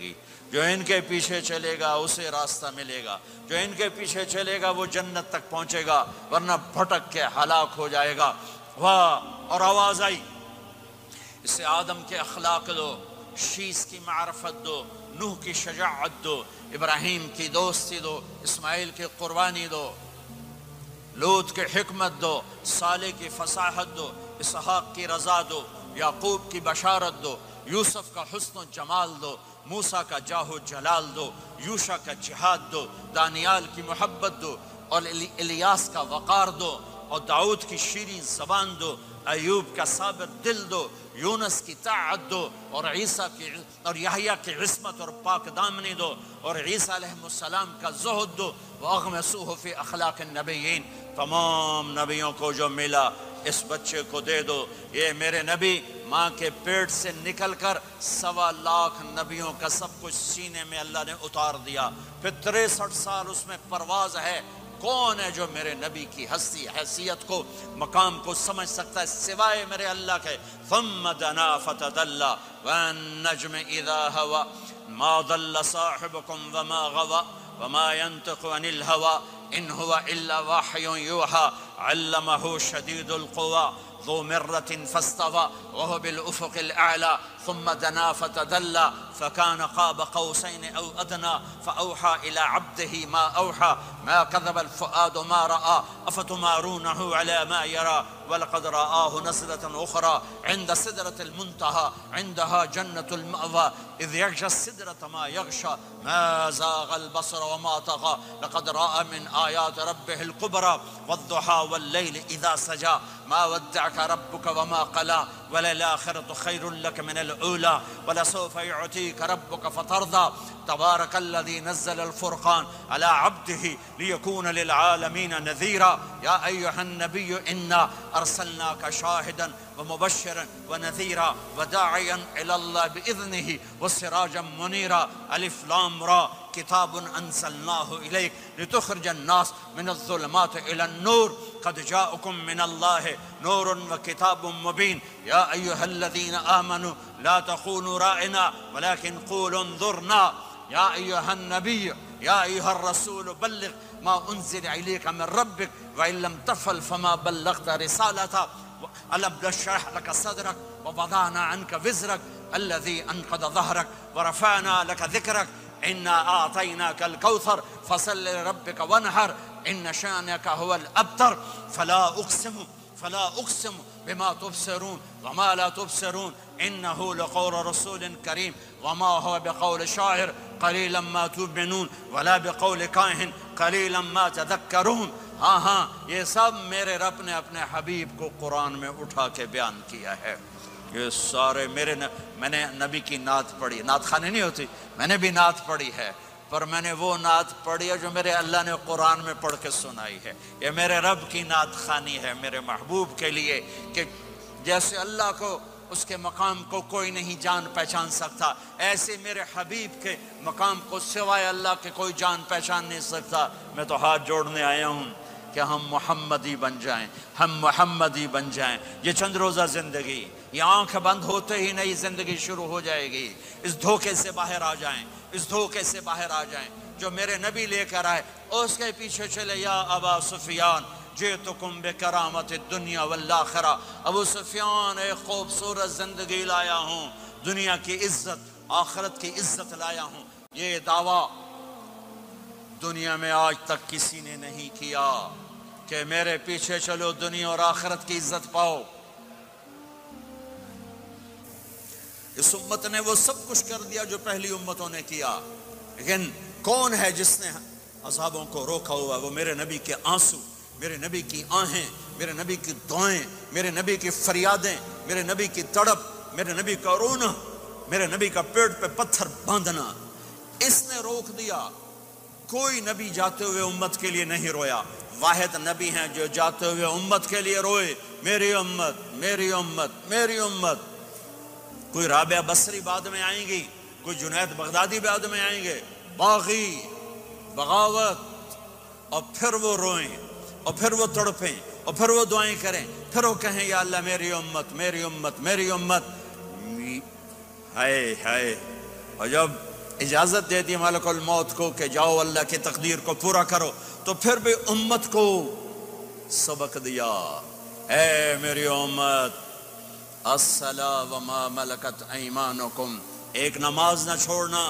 گی۔ جو ان کے پیچھے چلے گا اسے راستہ ملے گا، جو ان کے پیچھے چلے گا وہ جنت تک پہنچے گا، ورنہ بھٹک کے ہلاک ہو جائے گا۔ واہ! اور آواز آئی، اسے آدم کے اخلاق دو، شیس کی معرفت دو، نوح کی شجاعت دو، ابراہیم کی دوستی دو، اسماعیل کی قربانی دو، لوط کی حکمت دو، صالح کی فصاحت دو، اسحاق کی رضا دو، یعقوب کی بشارت دو، یوسف کا حسن و جمال دو، موسیٰ کا جاہ و جلال دو، یوشع کا جہاد دو، دانیال کی محبت دو، اور الیاس کا وقار دو، اور داؤد کی شیریں زبان دو، ایوب کا صابر دل دو، یونس کی طاعت دو، اور عیسیٰ کی اور یحییٰ کی عصمت اور پاک دامنی دو، اور عیسیٰ علیہ السلام کا زہد دو، وَأَغْمِسُوهُ فِي أَخْلَاقِ النَّبِيِّينَ۔ تمام نبیوں کو جو ملا اس بچے کو دے دو۔ یہ میرے نبی ماں کے پیٹ سے نکل کر 1.25 لاکھ نبیوں کا سب کچھ سینے میں اللہ نے اتار دیا، پھر 63 سال اس میں پرواز ہے۔ کون ہے جو میرے نبی کی ہستی حیثیت کو مقام کو سمجھ سکتا ہے سوائے میرے اللہ کے؟ ثم دنا فتدلى والنجم اذا هوى ما ضل صاحبكم وما غوى وما ينطق عن الهوى ان هو الا وحي يوحى علمه شديد القوى ذو مرة فاستوى وهو بالأفق الأعلى ثم دنا فتدلى فكان قاب قوسين أو أدنى فأوحى إلى عبده ما أوحى ما كذب الفؤاد ما رأى أفتمارونه على ما يرى ولقد رآه نزلة أخرى عند سدرة المنتهى عندها جنة المأوى إذ يغشى السدرة ما يغشى ما زاغ البصر وما طغى لقد رأى من آيات ربه الكبرى والضحى والليل إذا سجى ما ودعك ربك وما قلى وللآخرة خير لك من الأولى ولسوف يعطيك ربك فترضى تبارك الذي نزل الفرقان على عبده ليكون للعالمين نذيرا يا أيها النبي إنا أرسلناك شاهدا ومبشرا ونذيرا وداعيا إلى الله بإذنه وسراجا منيرا ألف لام را كتاب أنزلناه إليك لتخرج الناس من الظلمات إلى النور قد جاءكم من الله نور وكتاب مبين يا أيها الذين آمنوا لا تقولوا رائنا ولكن قولوا انظرنا يا أيها النبي يا أيها الرسول بلغ ما أنزل إليك من ربك وإن لم تفعل فما بلغت رسالته ألم نشرح لك صدرك ووضعنا عنك وزرك الذي أنقض ظهرك ورفعنا لك ذكرك إنا أعطيناك الكوثر فصل لربك وانحر إن شانك هو الأبتر فلا أقسم بما تبصرون وما لا تبصرون إنه لقول رسول كريم وما هو بقول شاعر قليلا ما تؤمنون ولا بقول کاہن قليلا ما تذكرون۔ ہاں یہ سب میرے رب نے اپنے حبیب کو قرآن میں اٹھا کے بیان کیا ہے۔ یہ سارے میں نے نبی کی نعت پڑھی، نعت خانی نہیں ہوتی، میں نے بھی نعت پڑھی ہے، پر میں نے وہ نعت پڑھی ہے جو میرے اللہ نے قرآن میں پڑھ کے سنائی ہے۔ یہ میرے رب کی نعت خانی ہے میرے محبوب کے لیے، کہ جیسے اللہ کو اس کے مقام کو کوئی نہیں جان پہچان سکتا، ایسے میرے حبیب کے مقام کو سوائے اللہ کے کوئی جان پہچان نہیں سکتا۔ میں تو ہاتھ جوڑنے آیا ہوں کہ ہم محمدی بن جائیں، ہم محمدی بن جائیں۔ یہ چند روزہ زندگی، یہ آنکھ بند ہوتے ہی نئی زندگی شروع ہو جائے گی۔ اس دھوکے سے باہر آ جائیں، اس دھوکے سے باہر آ جائیں جو میرے نبی لے کر آئے، اس کے پیچھے چلے۔ یا ابا سفیان جئتکم بکرامت الدنیا والآخرہ، ابو سفیان ایک خوبصورت زندگی لایا ہوں، دنیا کی عزت آخرت کی عزت لایا ہوں۔ یہ دعویٰ دنیا میں آج تک کسی نے نہیں کیا کہ میرے پیچھے چلو دنیا اور آخرت کی عزت پاؤ۔ اس امت نے وہ سب کچھ کر دیا جو پہلی امتوں نے کیا، لیکن کون ہے جس نے عذابوں کو روکا ہوا؟ وہ میرے نبی کے آنسو، میرے نبی کی آہیں، میرے نبی کی دعائیں، میرے نبی کی فریادیں، میرے نبی کی تڑپ، میرے نبی کا رونا، میرے نبی کا پیٹ پہ پتھر باندھنا، اس نے روک دیا۔ کوئی نبی جاتے ہوئے امت کے لیے نہیں رویا، واحد نبی ہیں جو جاتے ہوئے امت کے لیے روئے، میری امت میری امت میری امت۔ کوئی رابعہ بصری بعد میں آئیں گی، کوئی جنید بغدادی بعد میں آئیں گے، باغی بغاوت، اور پھر وہ روئیں، اور پھر وہ تڑپیں، اور پھر وہ دعائیں کریں، پھر وہ کہیں یا اللہ میری امت میری امت میری امت۔ ہائے ہائے، اور جب اجازت دے دی ملک الموت کو کہ جاؤ اللہ کی تقدیر کو پورا کرو، تو پھر بھی امت کو سبق دیا، اے میری امت الصلاۃ وما ملکت ایمانکم، ایک نماز نہ چھوڑنا،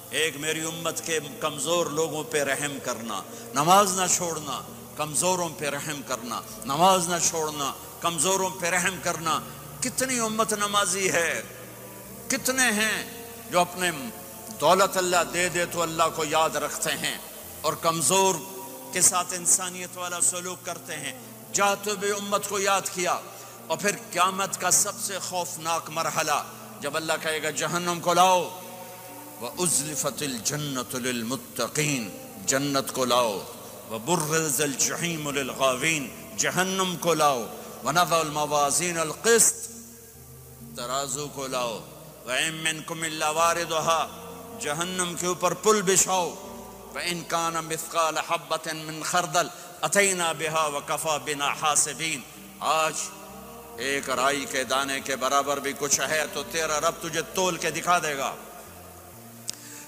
ایک میری امت کے کمزور لوگوں پہ رحم کرنا، نماز نہ چھوڑنا، کمزوروں پہ رحم کرنا، نماز نہ چھوڑنا، کمزوروں پہ رحم کرنا۔ کتنی امت نمازی ہے، کتنے ہیں جو اپنے دولت اللہ دے دے تو اللہ کو یاد رکھتے ہیں اور کمزور کے ساتھ انسانیت والا سلوک کرتے ہیں، جاتے بھی امت کو یاد کیا۔ اور پھر قیامت کا سب سے خوفناک مرحلہ جب اللہ کہے گا جہنم کو لاؤ، وَأُزْلِفَتِ الْجَنَّةُ لِلْمُتَّقِينَ، جنت کو لاؤ، وَبُرِّزَ الْجَحِيمُ لِلْغَاوِينَ، جہنم کو لاؤ، وَنَضَعُ الْمَوَازِينَ الْقِسْطَ، ترازو کو لاؤ، وَإِن مِّنكُمْ إِلَّا وَارِدُهَا، جہنم کے اوپر پل بچھاؤ، وَإِن كَانَ مِثْقَالَ حَبَّةٍ مِّن خَرْدَلٍ أَتَيْنَا بِهَا وَكَفَى بِنَا حَاسِبِينَ۔ آج ایک رائی کے دانے کے برابر بھی کچھ ہے تو تیرا رب تجھے تول کے دکھا دے گا۔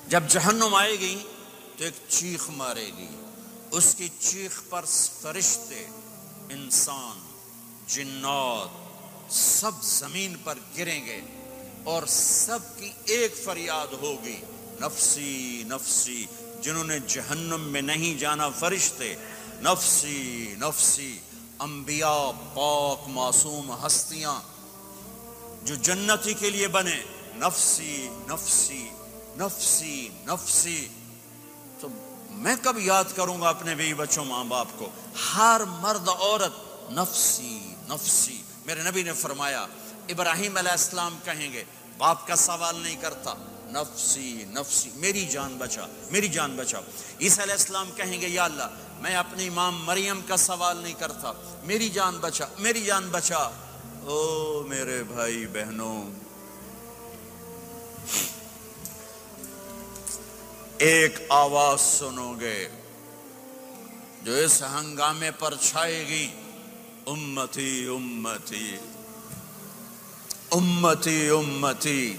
جب جہنم آئے گی تو ایک چیخ مارے گی، اس کی چیخ پر فرشتے، انسان، جنات سب زمین پر گریں گے اور سب کی ایک فریاد ہوگی، نفسی نفسی۔ جنہوں نے جہنم میں نہیں جانا فرشتے، نفسی نفسی۔ انبیاء، پاک معصوم ہستیاں جو جنتی کے لیے بنے، نفسی نفسی نفسی نفسی۔ تو میں کب یاد کروں گا اپنے بیوی بچوں ماں باپ کو؟ ہر مرد عورت نفسی نفسی۔ میرے نبی نے فرمایا ابراہیم علیہ السلام کہیں گے، باپ کا سوال نہیں کرتا، نفسی نفسی، میری جان بچا میری جان بچا۔ عیسیٰ علیہ السلام کہیں گے یا اللہ میں اپنی ماں مریم کا سوال نہیں کرتا، میری جان بچا میری جان بچا۔ او میرے بھائی بہنوں، ایک آواز سنو گے جو اس ہنگامے پر چھائے گی، امتی امتی امتی امتی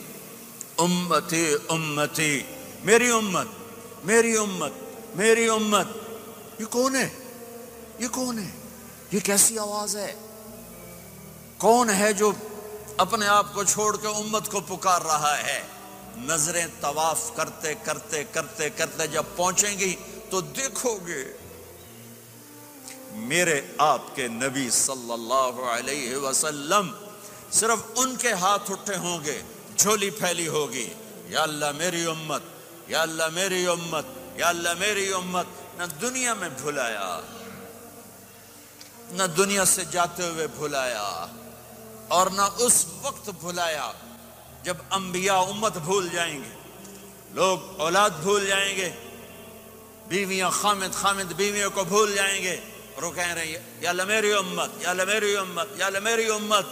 امتی امتی، میری امت میری امت میری امت۔ یہ کون ہے؟ یہ کون ہے؟ یہ کیسی آواز ہے؟ کون ہے جو اپنے آپ کو چھوڑ کے امت کو پکار رہا ہے؟ نظریں طواف کرتے کرتے کرتے کرتے جب پہنچیں گی تو دیکھو گے میرے آپ کے نبی صلی اللہ علیہ وسلم، صرف ان کے ہاتھ اٹھے ہوں گے، جھولی پھیلی ہوگی، یا اللہ میری امت، یا اللہ میری امت، یا اللہ میری امت۔ نہ دنیا میں بھلایا، نہ دنیا سے جاتے ہوئے بھلایا، اور نہ اس وقت بھلایا جب انبیاء امت بھول جائیں گے، لوگ اولاد بھول جائیں گے، بیویاں خامد بیویوں کو بھول جائیں گے، اور وہ کہہ رہے ہیں یا اللہ میری امت، یا اللہ میری امت، یا اللہ میری امت۔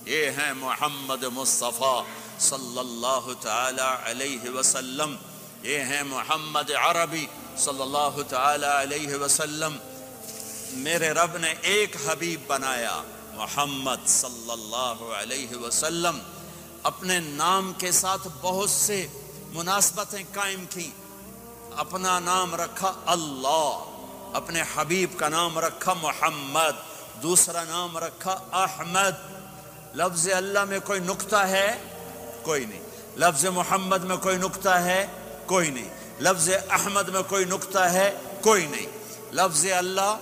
یہ ہیں محمد مصطفیٰ صلی اللہ تعالی علیہ وسلم، یہ ہیں محمد عربی صلی اللہ تعالی علیہ وسلم۔ میرے رب نے ایک حبیب بنایا، محمد صلی اللہ علیہ وسلم۔ اپنے نام کے ساتھ بہت سے مناسبتیں قائم کی، اپنا نام رکھا اللہ، اپنے حبیب کا نام رکھا محمد، دوسرا نام رکھا احمد۔ لفظ اللہ میں کوئی نکتہ ہے؟ کوئی نہیں۔ لفظ محمد میں کوئی نکتہ ہے؟ کوئی نہیں۔ لفظ احمد میں کوئی نکتہ ہے؟ کوئی نہیں۔ لفظ اللہ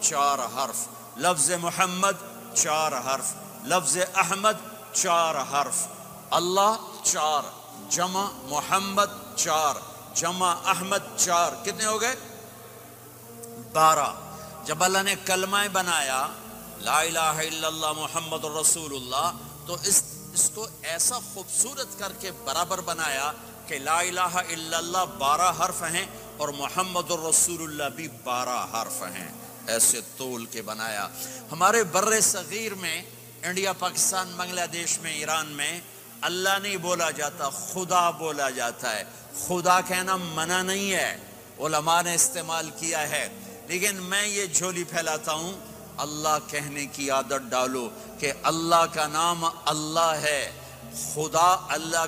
4 حرف، لفظ محمد 4 حرف، لفظ احمد 4 حرف، اللہ 4، جمع محمد 4، جمع احمد 4، کتنے ہو گئے؟ 12۔ جب اللہ نے کلمہ بنایا لا الہ الا اللہ محمد رسول اللہ، تو اس کو ایسا خوبصورت کر کے برابر بنایا کہ لا الہ الا اللہ 12 حرف ہیں اور محمد الرسول اللہ بھی 12 حرف ہیں، ایسے تول کے بنایا۔ ہمارے بر صغیر میں، انڈیا، پاکستان، بنگلہ دیش میں، ایران میں اللہ نہیں بولا جاتا، خدا بولا جاتا ہے۔ خدا کہنا منع نہیں ہے، علماء نے استعمال کیا ہے، لیکن میں یہ جھولی پھیلاتا ہوں، اللہ کہنے کی عادت ڈالو کہ اللہ کا نام اللہ ہے، خدا اللہ